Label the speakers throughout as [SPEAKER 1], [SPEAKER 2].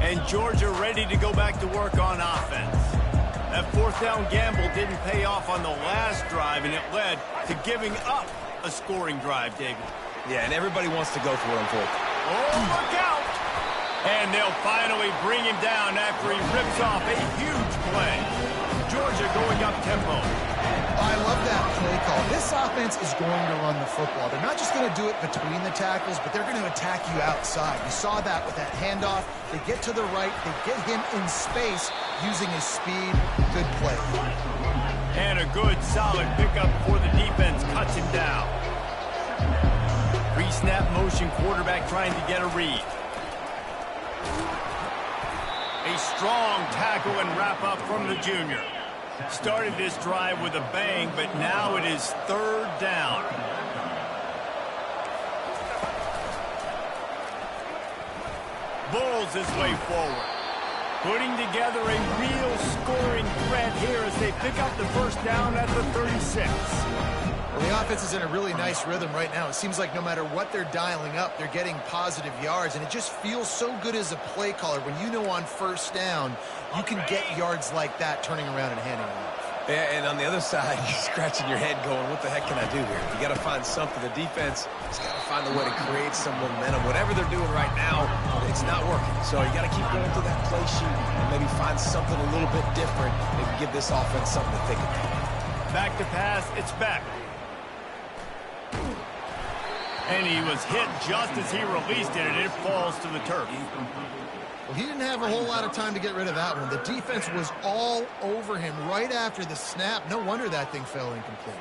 [SPEAKER 1] And Georgia ready to go back to work on offense. That fourth down gamble didn't pay off on the last drive, and it led to giving up a scoring drive, David.
[SPEAKER 2] Yeah, and everybody wants to go for it on fourth.
[SPEAKER 1] Oh, look out! And they'll finally bring him down after he rips off a huge play. Georgia going up tempo.
[SPEAKER 3] I love that play call. This offense is going to run the football. They're not just going to do it between the tackles, but they're going to attack you outside. You saw that with that handoff. They get to the right. They get him in space using his speed. Good play.
[SPEAKER 1] And a good, solid pickup before the defense cuts him down. Pre-snap motion, quarterback trying to get a read. A strong tackle and wrap-up from the junior. Started this drive with a bang, but now it is third down. Bulls his way forward. Putting together a real scoring threat here as they pick up the first down at the 36.
[SPEAKER 3] Well, the offense is in a really nice rhythm right now. It seems like no matter what they're dialing up, they're getting positive yards, and it just feels so good as a play caller when you know on first down you can get yards like that turning around and handing it off.
[SPEAKER 2] Yeah, and on the other side, you're scratching your head going, what the heck can I do here? You got to find something. The defense has got to find a way to create some momentum. Whatever they're doing right now, it's not working. So you got to keep going through that play sheet and maybe find something a little bit different. Maybe give this offense something to think about.
[SPEAKER 1] Back to pass, it's back. And he was hit just as he released it, and it falls to the turf.
[SPEAKER 3] Well, he didn't have a whole lot of time to get rid of that one. The defense was all over him right after the snap. No wonder that thing fell incomplete.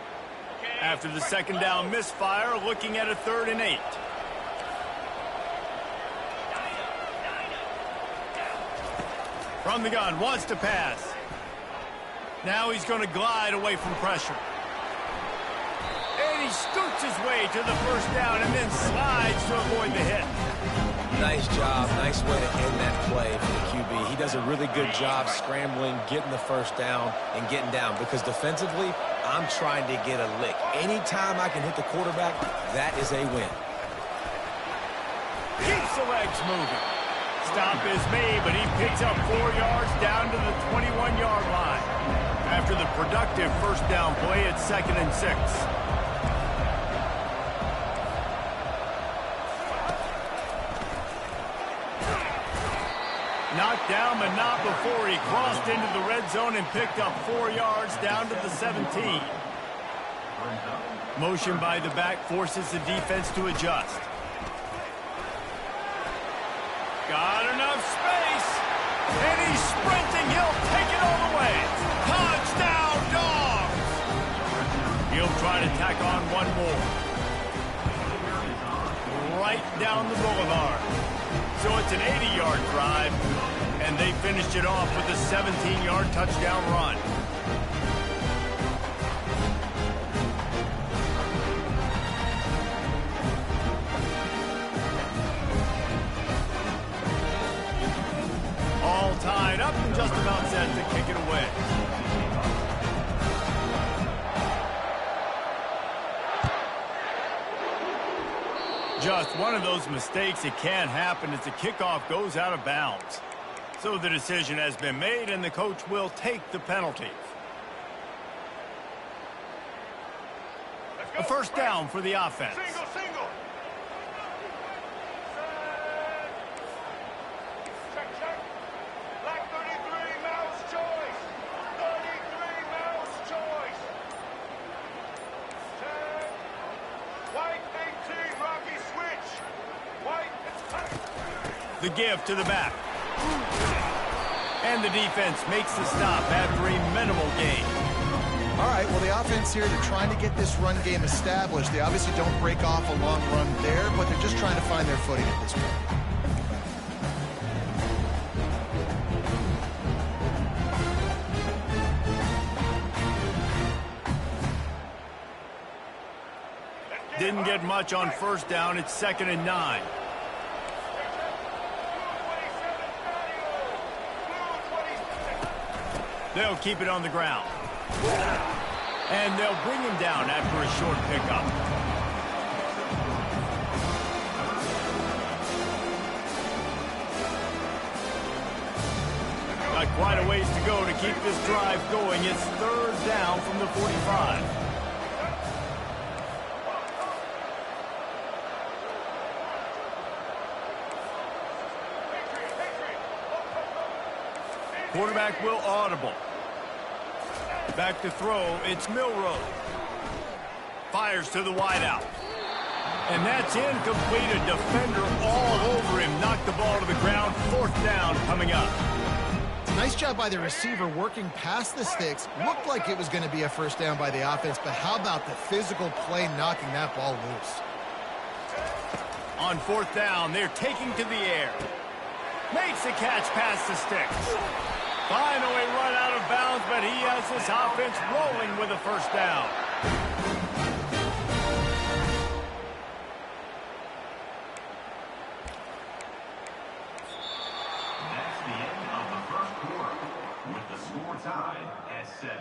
[SPEAKER 1] After the second down misfire, looking at a 3rd and 8. From the gun, wants to pass. Now he's going to glide away from pressure. And he scoots his way to the first down and then slides to avoid the hit.
[SPEAKER 2] Nice job. Nice way to end that play for the QB. He does a really good job scrambling, getting the first down, and getting down. Because defensively, I'm trying to get a lick. Anytime I can hit the quarterback, that is a win.
[SPEAKER 1] Keeps the legs moving. Stop is made, but he picks up 4 yards down to the 21-yard line. After the productive first down play, it's 2nd and 6. Knocked down, but not before he crossed into the red zone and picked up 4 yards down to the 17. Motion by the back forces the defense to adjust. Got enough space, and he's sprinting. He'll take it all the way. Touchdown, Dogs! He'll try to tack on one more. Right down the boulevard. So it's an 80-yard drive, and they finished it off with a 17-yard touchdown run. All tied up and just about set to kick it away. Just one of those mistakes that can happen as the kickoff goes out of bounds. So the decision has been made, and the coach will take the penalty. A first down for the offense.
[SPEAKER 4] Single. Check. Black 33, mouse choice. 33, mouse choice. Check. White 18, Rocky switch. White.
[SPEAKER 1] The give to the back. And the defense makes the stop after a minimal gain.
[SPEAKER 3] All right, well, the offense here, they're trying to get this run game established. They obviously don't break off a long run there, but they're just trying to find their footing at this point.
[SPEAKER 1] Didn't get much on first down. It's 2nd and 9. They'll keep it on the ground. And they'll bring him down after a short pickup. find a ways to go to keep this drive going. It's third down from the 45. Quarterback will audible. Back to throw, it's Milroe. Fires to the wideout. And that's incomplete. A defender all over him. Knocked the ball to the ground. Fourth down coming up.
[SPEAKER 3] Nice job by the receiver working past the sticks. Looked like it was going to be a first down by the offense, but how about the physical play knocking that ball loose?
[SPEAKER 1] On fourth down, they're taking to the air. Makes the catch past the sticks. Finally run out of bounds, but he has this offense rolling with a first down.
[SPEAKER 5] That's the end of the first quarter, with the score tied at 7.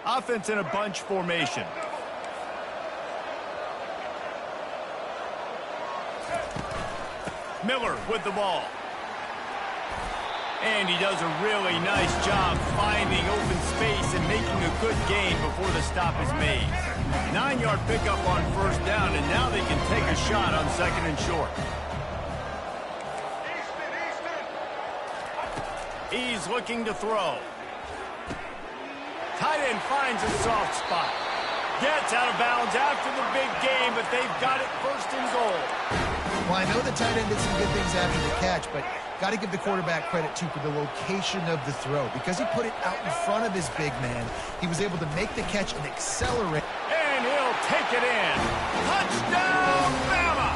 [SPEAKER 1] Offense in a bunch formation. Miller with the ball. And he does a really nice job finding open space and making a good gain before the stop is made. 9-yard pickup on first down, and now they can take a shot on second and short. He's looking to throw. Tight end finds a soft spot. Gets out of bounds after the big game, but they've got it first and goal.
[SPEAKER 3] Well, I know the tight end did some good things after the catch, but got to give the quarterback credit, too, for the location of the throw. Because he put it out in front of his big man, he was able to make the catch and accelerate.
[SPEAKER 1] And he'll take it in. Touchdown, Bama!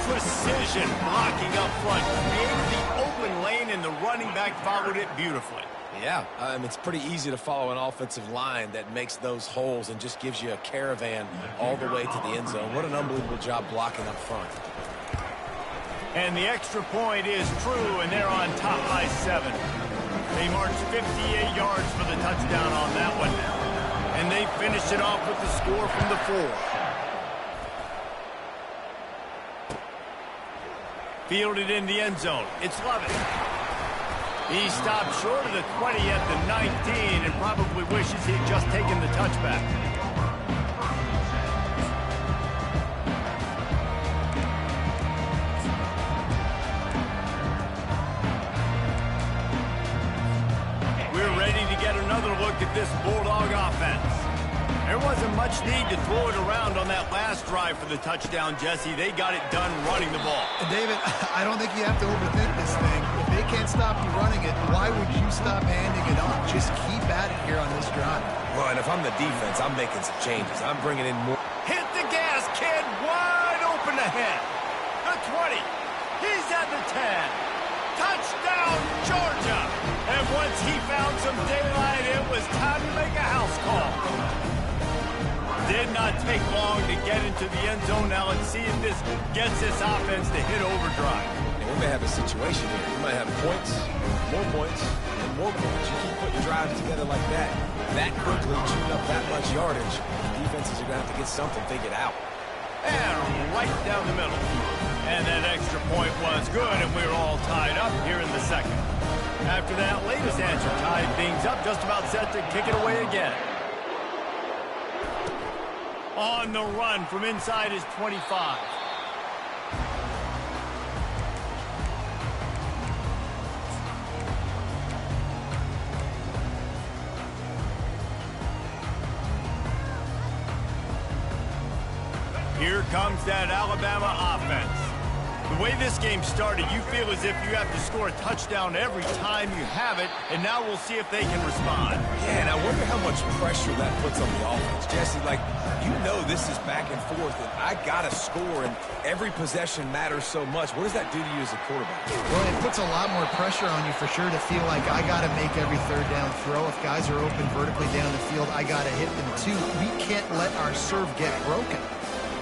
[SPEAKER 1] Precision blocking up front. Created the open lane, and the running back followed it beautifully.
[SPEAKER 2] Yeah, it's pretty easy to follow an offensive line that makes those holes and just gives you a caravan all the way to the end zone. What an unbelievable job blocking up front.
[SPEAKER 1] And the extra point is true, and they're on top by 7. They marched 58 yards for the touchdown on that one. And they finished it off with the score from the 4. Fielded in the end zone. It's Lovett. He stopped short of the 20 at the 19 and probably wishes he'd just taken the touchback. We're ready to get another look at this Bulldog offense. There wasn't much need to throw it around on that last drive for the touchdown, Jesse. They got it done running the ball.
[SPEAKER 3] David, I don't think you have to overthink this thing. If they can't stop you running it, why would you stop handing it off? Just keep at it here on this drive.
[SPEAKER 2] Well, and if I'm the defense, I'm making some changes. I'm bringing in more.
[SPEAKER 1] Hit the gas, kid. Wide open ahead. The 20. He's at the 10. Touchdown, Georgia. And once he found some daylight, it was time to make a house call. Did not take long to get into the end zone. Now let's see if this gets this offense to hit overdrive.
[SPEAKER 2] We may have a situation here. We might have points, and more points. You keep putting drives together like that quickly, chewing up that much yardage. Defenses are going to have to get something figured out.
[SPEAKER 1] And right down the middle. And that extra point was good, and we're all tied up here in the second. After that latest answer tied things up, just about set to kick it away again. On the run from inside his 25. Here comes that Alabama offense. The way this game started, you feel as if you have to score a touchdown every time you have it, and now we'll see if they can respond.
[SPEAKER 2] Yeah, and I wonder how much pressure that puts on the offense. Jesse, you know this is back and forth, and I got to score, and every possession matters so much. What does that do to you as a quarterback?
[SPEAKER 3] Well, it puts a lot more pressure on you for sure to feel like I got to make every third down throw. If guys are open vertically down the field, I got to hit them too. We can't let our serve get broken.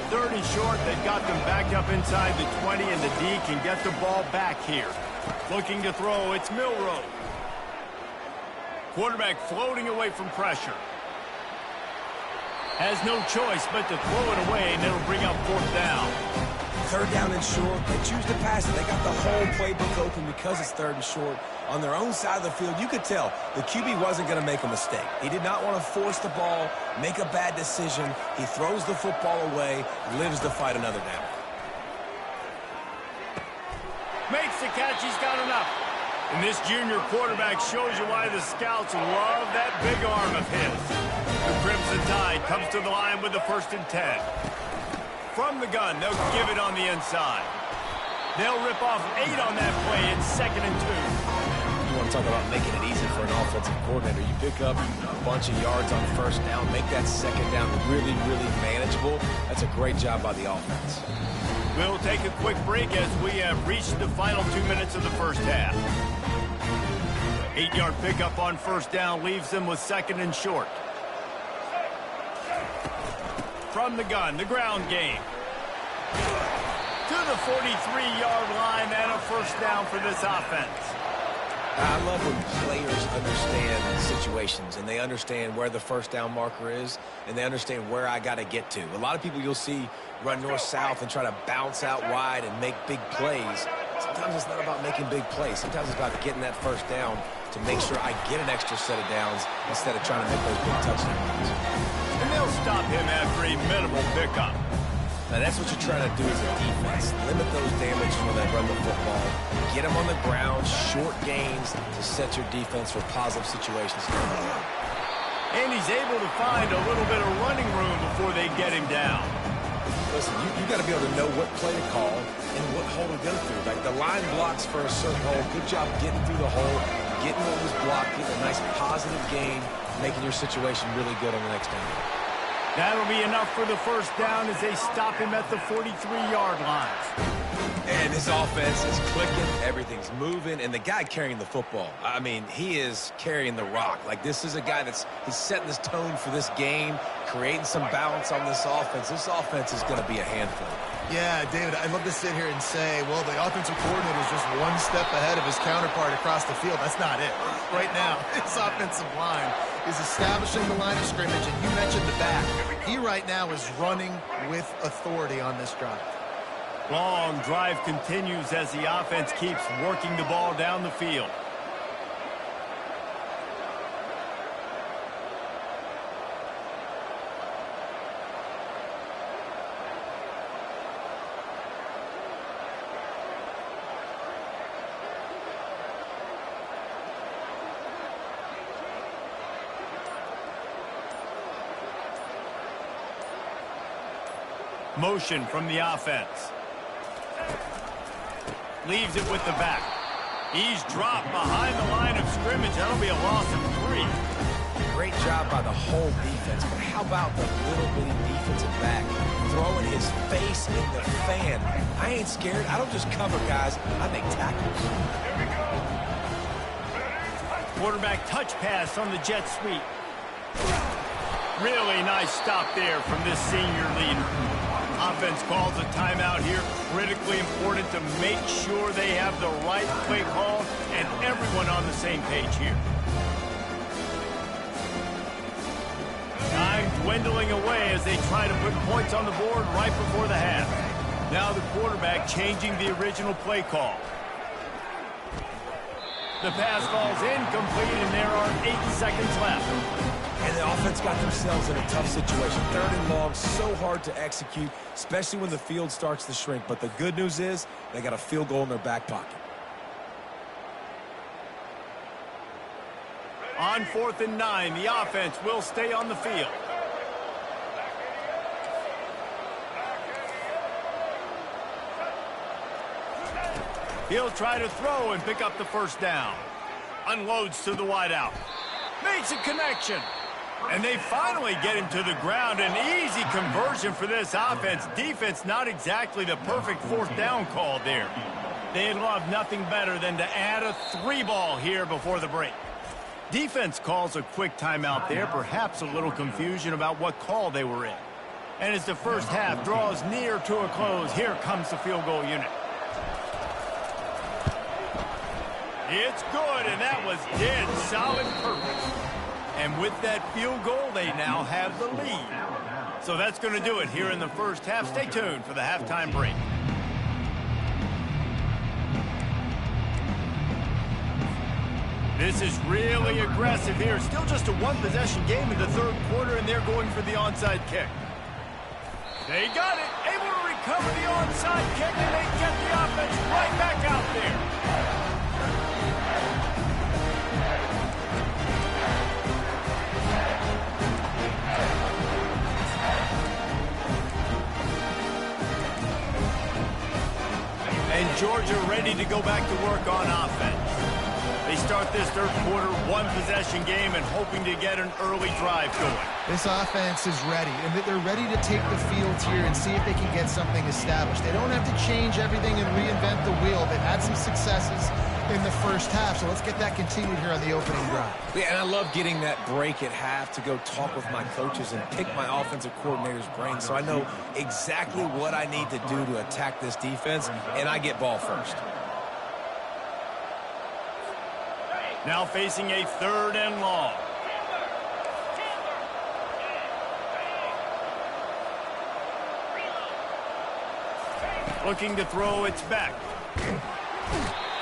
[SPEAKER 1] Third and short, they've got them backed up inside the 20, and the D can get the ball back here. Looking to throw, it's Milroe. Quarterback floating away from pressure. Has no choice but to throw it away, and it'll bring up fourth down.
[SPEAKER 2] Third down and short. They choose to pass it. They got the whole playbook open because it's third and short. On their own side of the field, you could tell the QB wasn't going to make a mistake. He did not want to force the ball, make a bad decision. He throws the football away, lives to fight another down.
[SPEAKER 1] Makes the catch. He's got enough. And this junior quarterback shows you why the scouts love that big arm of his. The Crimson Tide comes to the line with the 1st and 10. From the gun, they'll give it on the inside. They'll rip off 8 on that play. It's 2nd and 2.
[SPEAKER 2] You want to talk about making it easy for an offensive coordinator. You pick up a bunch of yards on first down, make that second down really, really manageable. That's a great job by the offense.
[SPEAKER 1] We'll take a quick break as we have reached the final 2 minutes of the first half. 8-yard pickup on first down leaves them with 2nd and short. From the gun, the ground game. To the 43-yard line and a first down for this offense.
[SPEAKER 2] I love when players understand situations and they understand where the first down marker is and they understand where I got to get to. A lot of people you'll see run north-south and try to bounce out wide and make big plays. Sometimes it's not about making big plays. Sometimes it's about getting that first down to make sure I get an extra set of downs instead of trying to make those big touchdowns.
[SPEAKER 1] And they'll stop him after a minimal pickup.
[SPEAKER 2] Now, that's what you're trying to do as a defense. Limit those damages when they run the football. Get them on the ground, short gains to set your defense for positive situations.
[SPEAKER 1] And he's able to find a little bit of running room before they get him down.
[SPEAKER 2] Listen, you got to be able to know what play to call and what hole to go through. Like the line blocks for a certain hole. Good job getting through the hole, getting what was blocked, getting a nice positive gain, making your situation really good on the next down.
[SPEAKER 1] That'll be enough for the first down as they stop him at the 43-yard line.
[SPEAKER 2] And his offense is clicking, everything's moving, and the guy carrying the football, I mean, he is carrying the rock. Like, this is a guy he's setting this tone for this game, creating some balance on this offense. This offense is going to be a handful.
[SPEAKER 3] Yeah, David, I'd love to sit here and say, well, the offensive coordinator is just one step ahead of his counterpart across the field. That's not it. Right now, his offensive line is establishing the line of scrimmage, and you mentioned the back. He right now is running with authority on this drive.
[SPEAKER 1] Long drive continues as the offense keeps working the ball down the field. Motion from the offense. Leaves it with the back. He's dropped behind the line of scrimmage. That'll be a loss of 3.
[SPEAKER 2] Great job by the whole defense, but how about the little bitty defensive back throwing his face in the fan? I ain't scared. I don't just cover guys. I make tackles.
[SPEAKER 1] Quarterback touch pass on the jet sweep. Really nice stop there from this senior leader. Offense calls a timeout here. Critically important to make sure they have the right play call and everyone on the same page here. Time dwindling away as they try to put points on the board right before the half. Now the quarterback changing the original play call. The pass falls incomplete, and there are 8 seconds left.
[SPEAKER 2] And the offense got themselves in a tough situation. 3rd and long, so hard to execute, especially when the field starts to shrink. But the good news is they got a field goal in their back pocket.
[SPEAKER 1] On 4th and 9, the offense will stay on the field. He'll try to throw and pick up the first down. Unloads to the wideout. Makes a connection. And they finally get him to the ground. An easy conversion for this offense. Defense not exactly the perfect 4th down call there. They'd love nothing better than to add a 3-ball here before the break. Defense calls a quick timeout there. Perhaps a little confusion about what call they were in. And as the first half draws near to a close, here comes the field goal unit. It's good, and that was dead solid purpose. And with that field goal, they now have the lead. So that's going to do it here in the first half. Stay tuned for the halftime break. This is really aggressive here. Still just a one-possession game in the third quarter, and they're going for the onside kick. They got it. Able to recover the onside kick, and they get the offense right back out there. And Georgia ready to go back to work on offense. They start this third quarter one-possession game and hoping to get an early drive going.
[SPEAKER 3] This offense is ready, and they're ready to take the field here and see if they can get something established. They don't have to change everything and reinvent the wheel. They've had some successes in the first half, so let's get that continued here on the opening drive.
[SPEAKER 2] Yeah, and I love getting that break at half to go talk with my coaches and pick my offensive coordinator's brain so I know exactly what I need to do to attack this defense, and I get ball first.
[SPEAKER 1] Now facing a 3rd and long. Looking to throw, it's back.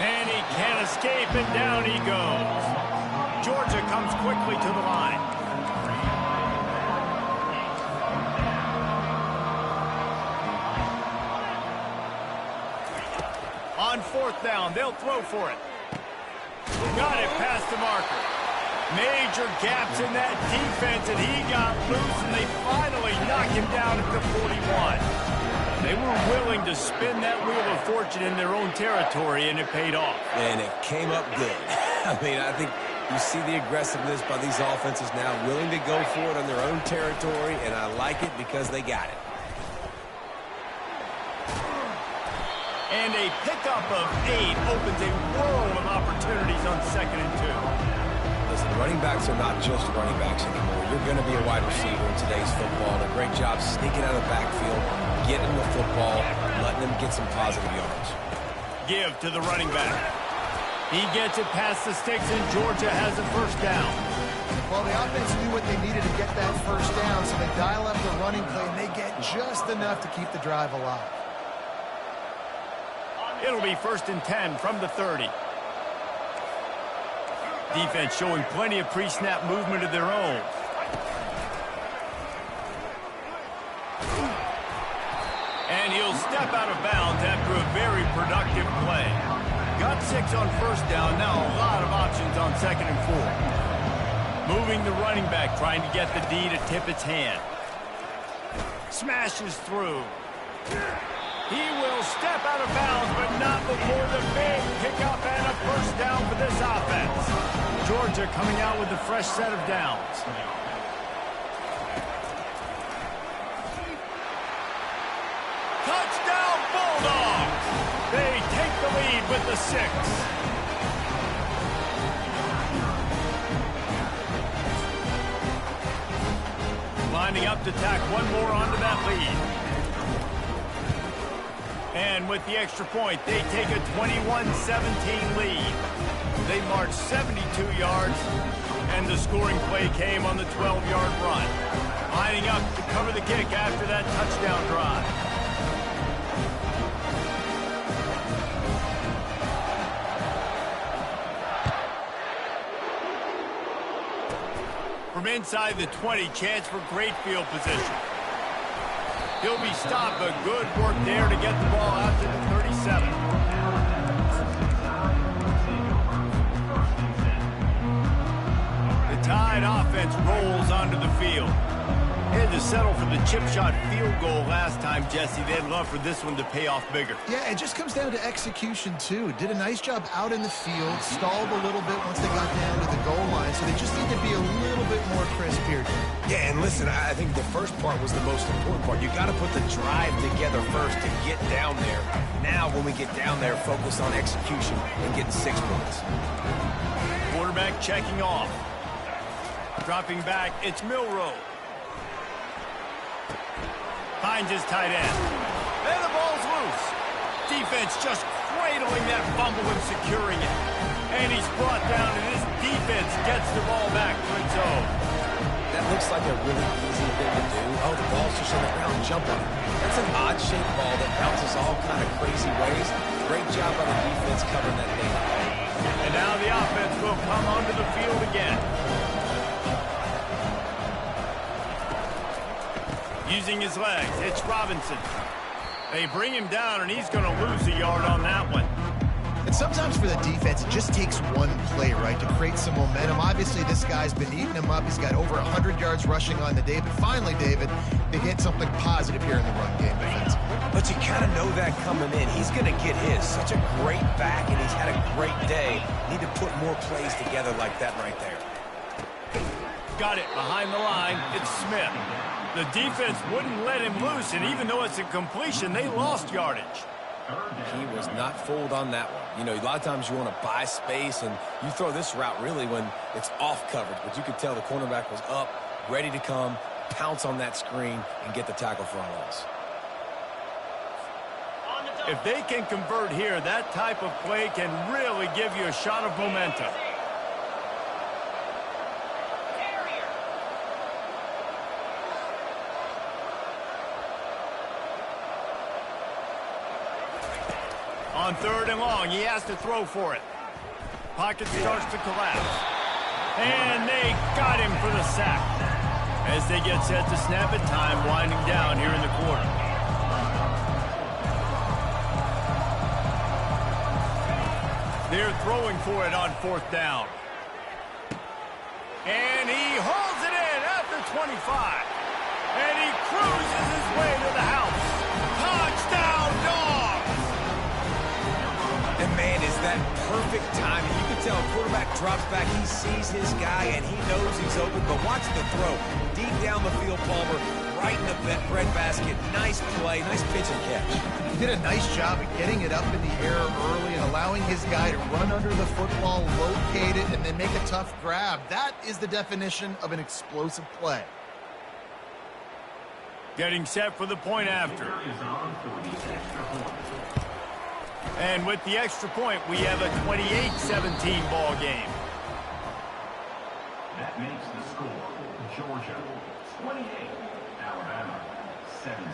[SPEAKER 1] And he can't escape, and down he goes. Georgia comes quickly to the line. On 4th down, they'll throw for it. Got it past the marker. Major gaps in that defense, and he got loose, and they finally knock him down at the 41. They were willing to spin that wheel of fortune in their own territory, and it paid off.
[SPEAKER 2] And it came up good. I mean, I think you see the aggressiveness by these offenses now, willing to go for it on their own territory, and I like it because they got it.
[SPEAKER 1] And a pickup of 8 opens a world of opportunities on 2nd and 2.
[SPEAKER 2] Listen, running backs are not just running backs anymore. You're going to be a wide receiver in today's football. And a great job sneaking out of the backfield, getting the football, letting them get some positive yards.
[SPEAKER 1] Give to the running back. He gets it past the sticks, and Georgia has a 1st down.
[SPEAKER 3] Well, the offense knew what they needed to get that 1st down, so they dial up the running play, and they get just enough to keep the drive alive.
[SPEAKER 1] It'll be 1st and 10 from the 30. Defense showing plenty of pre-snap movement of their own. And he'll step out of bounds after a very productive play. Got 6 on 1st down, now a lot of options on 2nd and 4. Moving the running back, trying to get the D to tip its hand. Smashes through. He will step out of bounds, but not before the big pickup and a 1st down for this offense. Georgia coming out with a fresh set of downs. Touchdown Bulldogs! They take the lead with the 6. Lining up to tack one more onto that lead. And with the extra point, they take a 21-17 lead. They marched 72 yards, and the scoring play came on the 12-yard run. Lining up to cover the kick after that touchdown drive. From inside the 20, chance for great field position. He'll be stopped, but good work there to get the ball out to the 37. The Tide offense rolls onto the field. They had to settle for the chip shot field goal last time, Jesse. They'd love for this one to pay off bigger.
[SPEAKER 3] Yeah, it just comes down to execution, too. Did a nice job out in the field, stalled a little bit once they got down to the goal line, so they just need to be a little bit more crisp here.
[SPEAKER 2] Yeah, and listen, I think the first part was the most important part. You got to put the drive together first to get down there. Now, when we get down there, focus on execution and getting 6 points.
[SPEAKER 1] Quarterback checking off. Dropping back, it's Milroe. Finds his tight end. And the ball's loose. defense just cradling that fumble and securing it. And he's brought down, and his defense gets the ball back to its own.
[SPEAKER 2] That looks like a really easy thing to do. Oh, the ball's just on the ground. Jump on it. That's an odd-shaped ball that bounces all kind of crazy ways. Great job by the defense covering that thing.
[SPEAKER 1] And now the offense will come onto the field again. Using his legs, it's Robinson. They bring him down, and he's going to lose a yard on that one.
[SPEAKER 3] And sometimes for the defense, it just takes one play, right, to create some momentum. Obviously, this guy's been eating him up. He's got over 100 yards rushing on the day. But finally, David, they get something positive here in the run game defense.
[SPEAKER 2] But you kind of know that coming in. He's going to get his. Such a great back, and he's had a great day. Need to put more plays together like that right there.
[SPEAKER 1] Got it behind the line. It's Smith. The defense wouldn't let him loose, and even though it's a completion, they lost yardage.
[SPEAKER 2] He was not fooled on that one. You know, a lot of times you want to buy space, and you throw this route really when it's off coverage. But you could tell the cornerback was up, ready to come, pounce on that screen, and get the tackle for a loss.
[SPEAKER 1] If they can convert here, that type of play can really give you a shot of momentum. On 3rd and long, he has to throw for it. Pocket starts to collapse. And they got him for the sack. As they get set to snap it, time winding down here in the quarter. They're throwing for it on 4th down. And he hauls it in at the 25. And he cruises his way to the house. Touchdown, Dogs!
[SPEAKER 2] And, man, is that perfect timing. You can tell a quarterback drops back. He sees his guy, and he knows he's open. But watch the throw. Deep down the field, Palmer, right in the breadbasket. Nice play, nice pitch and catch.
[SPEAKER 3] He did a nice job of getting it up in the air early and allowing his guy to run under the football, locate it, and then make a tough grab. That is the definition of an explosive play.
[SPEAKER 1] Getting set for the point after. And with the extra point, we have a 28-17 ball game.
[SPEAKER 5] That makes the score Georgia 28, Alabama 17.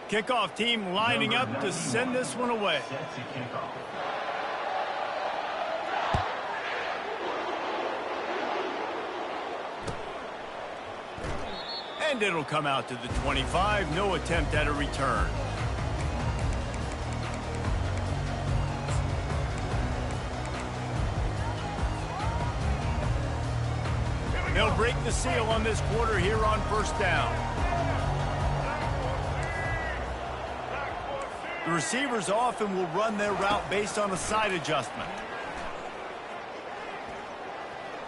[SPEAKER 1] Kickoff team lining up to send this one away.
[SPEAKER 5] Set to kickoff.
[SPEAKER 1] And it'll come out to the 25. No attempt at a return. They'll break the seal on this quarter here on 1st down. The receivers often will run their route based on a side adjustment.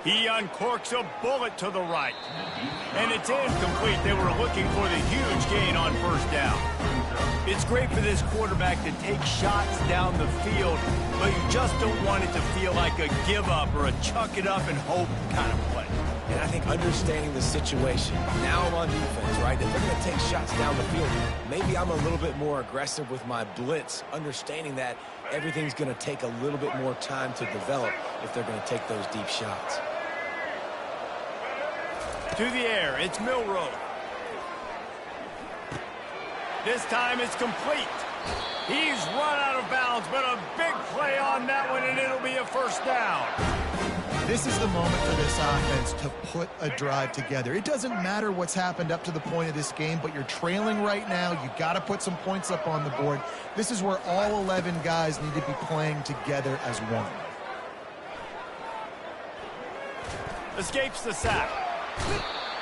[SPEAKER 1] He uncorks a bullet to the right. And it's incomplete. They were looking for the huge gain on 1st down. It's great for this quarterback to take shots down the field, but you just don't want it to feel like a give up or a chuck it up and hope kind of play.
[SPEAKER 2] And I think understanding the situation, now I'm on defense, right? If they're going to take shots down the field, maybe I'm a little bit more aggressive with my blitz, understanding that everything's going to take a little bit more time to develop if they're going to take those deep shots.
[SPEAKER 1] To the air, it's Milroe. This time it's complete. He's run out of bounds, but a big play on that one, and it'll be a 1st down.
[SPEAKER 3] This is the moment for this offense to put a drive together. It doesn't matter what's happened up to the point of this game, but you're trailing right now. You got to put some points up on the board. This is where all 11 guys need to be playing together as one.
[SPEAKER 1] Escapes the sack.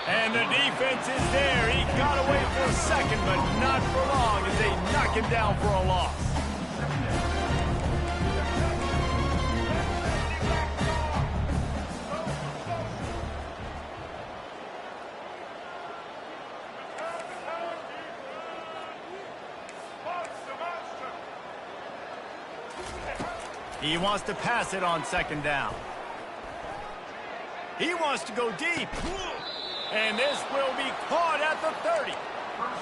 [SPEAKER 1] And the defense is there. He got away for a second, but not for long as they knock him down for a loss. He wants to pass it on 2nd down. He wants to go deep. And this will be caught at the 30.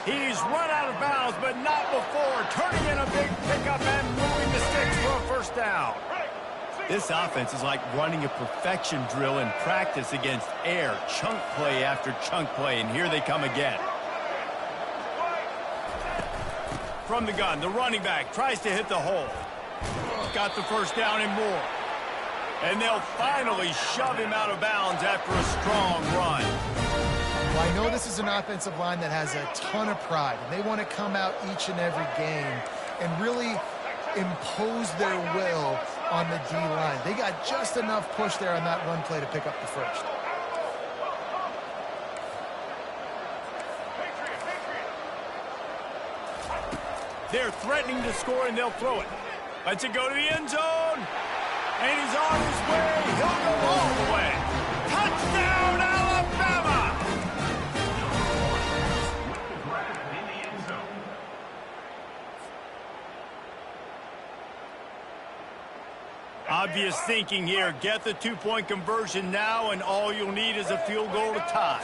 [SPEAKER 1] He's run out of bounds, but not before turning in a big pickup and moving the sticks for a first down. This offense is like running a perfection drill in practice against air, chunk play after chunk play, and here they come again. From the gun, the running back tries to hit the hole. Got the first down and more. And they'll finally shove him out of bounds after a strong run.
[SPEAKER 3] Well, I know this is an offensive line that has a ton of pride, and they want to come out each and every game and really impose their will on the D-line. They got just enough push there on that run play to pick up the first.
[SPEAKER 1] They're threatening to score, and they'll throw it. Lets it go to the end zone. And he's on his way. He'll go all the way. Touchdown, Alabama!
[SPEAKER 5] In the end zone.
[SPEAKER 1] Obvious thinking here. Get the two-point conversion now, and all you'll need is a field goal to tie.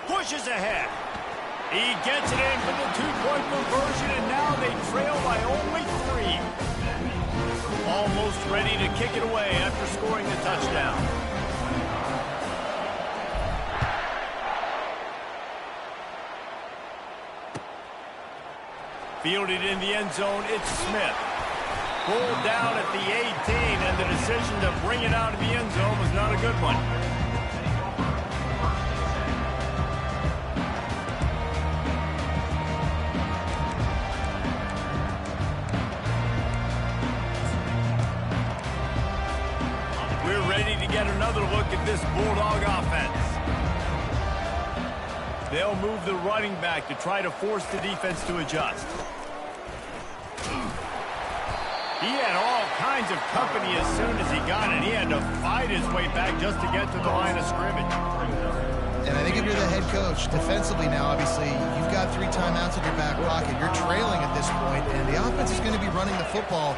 [SPEAKER 1] Pushes ahead. He gets it in for the two-point conversion, and now they trail by only 3. Almost ready to kick it away after scoring the touchdown. Fielded in the end zone, it's Smith. Pulled down at the 18, and the decision to bring it out of the end zone was not a good one. We're ready to get another look at this Bulldog offense. They'll move the running back to try to force the defense to adjust. He had all kinds of company as soon as he got it. He had to fight his way back just to get to the line of scrimmage.
[SPEAKER 3] And I think if you're the head coach, defensively now, obviously, you've got 3 timeouts in your back pocket. You're trailing at this point, and the offense is going to be running the football,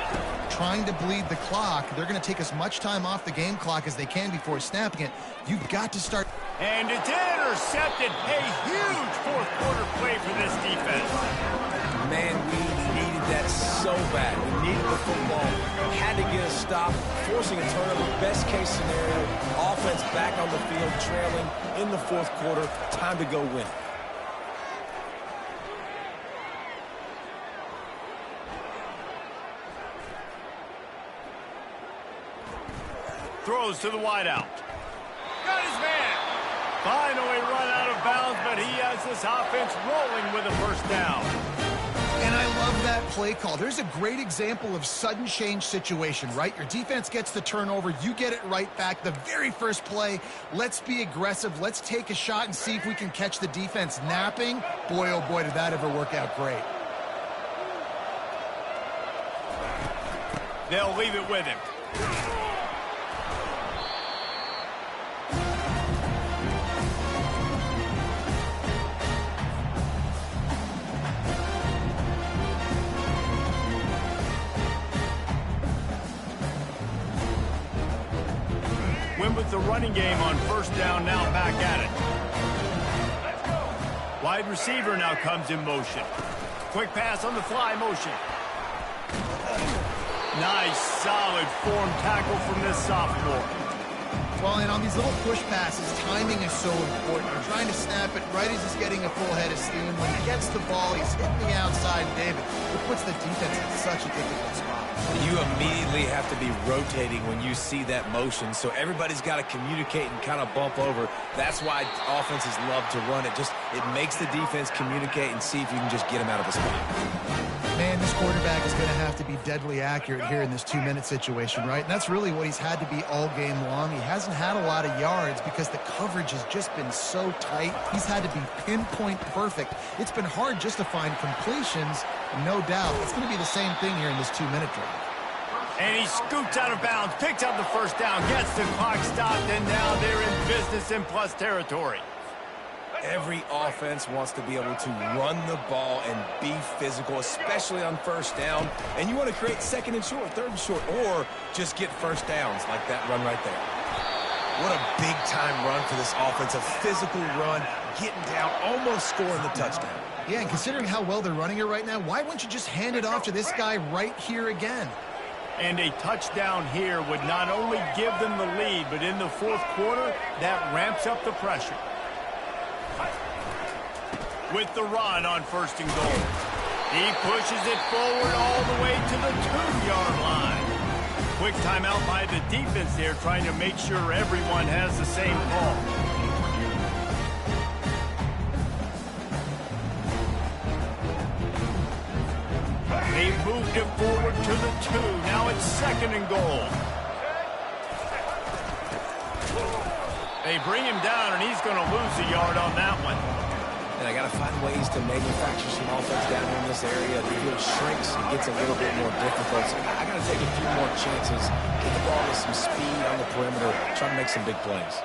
[SPEAKER 3] trying to bleed the clock. They're going to take as much time off the game clock as they can before snapping it. You've got to start.
[SPEAKER 1] And it's intercepted. A huge fourth-quarter play for this defense.
[SPEAKER 2] Man, we needed that so bad. We needed the football. We had to get a stop, forcing a turnover. Best case scenario, offense back on the field, trailing in the fourth quarter. Time to go win.
[SPEAKER 1] Throws to the wideout. Got his man. Finally run out of bounds, but he has this offense rolling with a first down.
[SPEAKER 3] And I love that play call. There's a great example of sudden change situation, right? Your defense gets the turnover. You get it right back. The very first play, let's be aggressive. Let's take a shot and see if we can catch the defense napping. Boy, oh boy, did that ever work out great.
[SPEAKER 1] They'll leave it with him. Win with the running game on first down, now back at it. Wide receiver now comes in motion. Quick pass on the fly motion. Nice, solid form tackle from this sophomore.
[SPEAKER 3] Well, and on these little push passes, timing is so important. You're trying to snap it right as he's getting a full head of steam. When he gets the ball, he's hitting the outside, David. It puts the defense in such a difficult spot.
[SPEAKER 2] You immediately have to be rotating when you see that motion, so everybody's got to communicate and kind of bump over. That's why offenses love to run it. It makes the defense communicate and see if you can just get him out of the spot.
[SPEAKER 3] Man, this quarterback is going to have to be deadly accurate here in this 2-minute situation, right? And that's really what he's had to be all game long. He hasn't had a lot of yards because the coverage has just been so tight. He's had to be pinpoint perfect. It's been hard just to find completions, no doubt. It's going to be the same thing here in this 2-minute drive.
[SPEAKER 1] And he scoots out of bounds, picks up the first down, gets the clock stopped, and now they're in business in plus territory.
[SPEAKER 2] Every offense wants to be able to run the ball and be physical, especially on first down. And you want to create second and short, third and short, or just get first downs like that run right there. What a big-time run for this offense. A physical run, getting down, almost scoring the touchdown.
[SPEAKER 3] Yeah, and considering how well they're running it right now, why wouldn't you just hand it off to this guy right here again?
[SPEAKER 1] And a touchdown here would not only give them the lead, but in the fourth quarter, that ramps up the pressure. With the run on 1st and goal. He pushes it forward all the way to the 2-yard line. Quick timeout by the defense there, trying to make sure everyone has the same call. They've moved it forward to the 2. Now it's 2nd and goal. They bring him down, and he's going to lose a yard on that one.
[SPEAKER 2] And I got to find ways to manufacture some offense down here in this area. The field shrinks, it gets a little bit more difficult. So I got to take a few more chances, get the ball with some speed on the perimeter, try to make some big plays.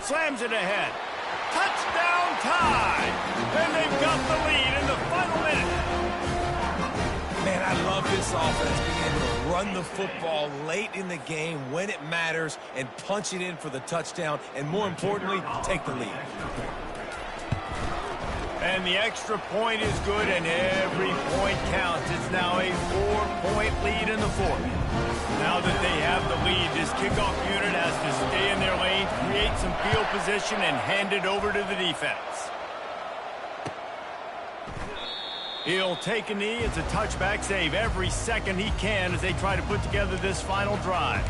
[SPEAKER 1] Slams it ahead. Touchdown tie! And they've got the lead in the final minute.
[SPEAKER 2] Man, I love this offense being able to run the football late in the game when it matters and punch it in for the touchdown, and more importantly, take the lead.
[SPEAKER 1] And the extra point is good, and every point counts. It's now a 4-point lead in the fourth. Now that they have the lead, this kickoff unit has to stay in their lane, create some field position, and hand it over to the defense. He'll take a knee. It's a touchback save every second he can as they try to put together this final drive.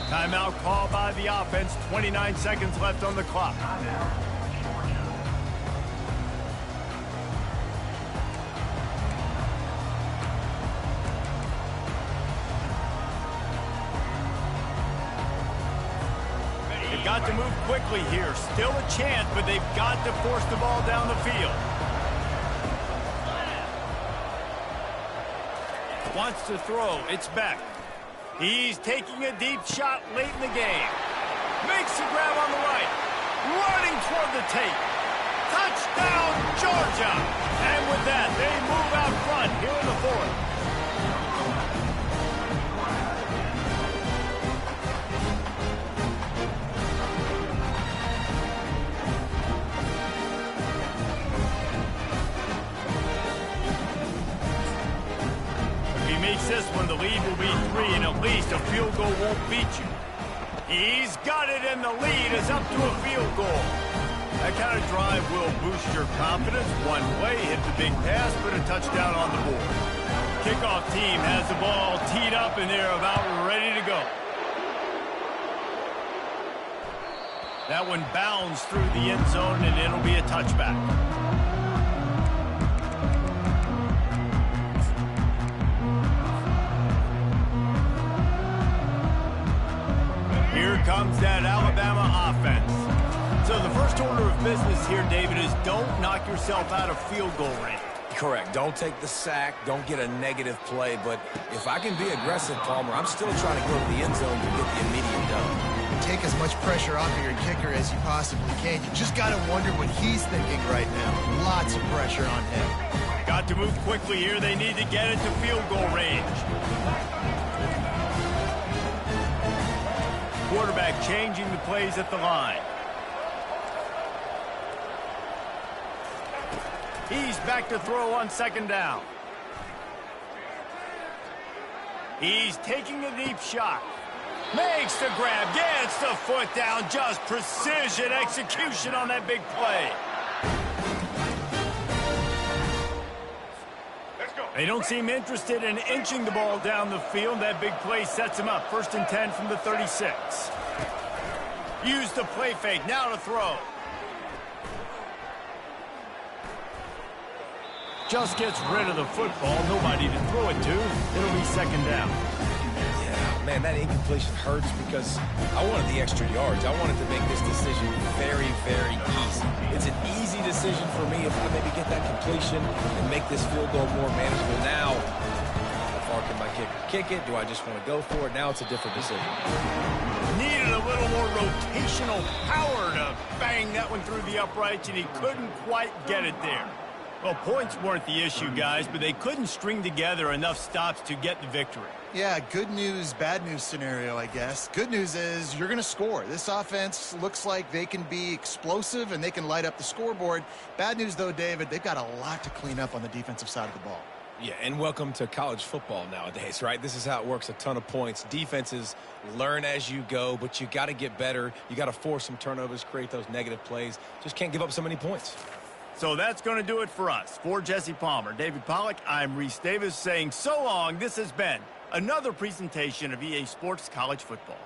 [SPEAKER 1] Timeout called by the offense. 29 seconds left on the clock. They've got to move quickly here. Still a chance, but they've got to force the ball down the field. Wants to throw. It's Beck. He's taking a deep shot late in the game. Makes the grab on the right. Running toward the tape. Touchdown, Georgia! And with that, they move out front here in the fourth. Makes this one, the lead will be 3, and at least a field goal won't beat you. He's got it, and the lead is up to a field goal. That kind of drive will boost your confidence. One play, hit the big pass, put a touchdown on the board. Kickoff team has the ball teed up, and they're about ready to go. That one bounds through the end zone, and it'll be a touchback. Here comes that Alabama offense. So the first order of business here, David, is don't knock yourself out of field goal range.
[SPEAKER 2] Correct. Don't take the sack. Don't get a negative play. But if I can be aggressive, Palmer, I'm still trying to go to the end zone to get the immediate done.
[SPEAKER 3] Take as much pressure off of your kicker as you possibly can. You just got to wonder what he's thinking right now. Lots of pressure on him.
[SPEAKER 1] Got to move quickly here. They need to get it to field goal range. Quarterback changing the plays at the line. He's back to throw on 2nd down. He's taking a deep shot. Makes the grab, gets the foot down. Just precision execution on that big play. They don't seem interested in inching the ball down the field. That big play sets him up. 1st and 10 from the 36. Use the play fake. Now to throw. Just gets rid of the football. Nobody to throw it to. It'll be second down.
[SPEAKER 2] Yeah, man, that incompletion hurts because I wanted the extra yards. I wanted to make this decision very, very easy. It's an easy decision for me if I maybe get that completion and make this field goal more manageable. Now, how far can my kicker kick it? Do I just want to go for it? Now it's a different decision.
[SPEAKER 1] Needed a little more rotational power to bang that one through the uprights, and he couldn't quite get it there. Well, points weren't the issue, guys, but they couldn't string together enough stops to get the victory.
[SPEAKER 3] Yeah, good news, bad news scenario, I guess. Good news is you're going to score. This offense looks like they can be explosive and they can light up the scoreboard. Bad news, though, David, they've got a lot to clean up on the defensive side of the ball.
[SPEAKER 2] Yeah, and welcome to college football nowadays, right? This is how it works, a ton of points. Defenses learn as you go, but you got to get better. You got to force some turnovers, create those negative plays. Just can't give up so many points.
[SPEAKER 1] So that's going to do it for us. For Jesse Palmer, David Pollack, I'm Reese Davis saying so long. This has been another presentation of EA Sports College Football.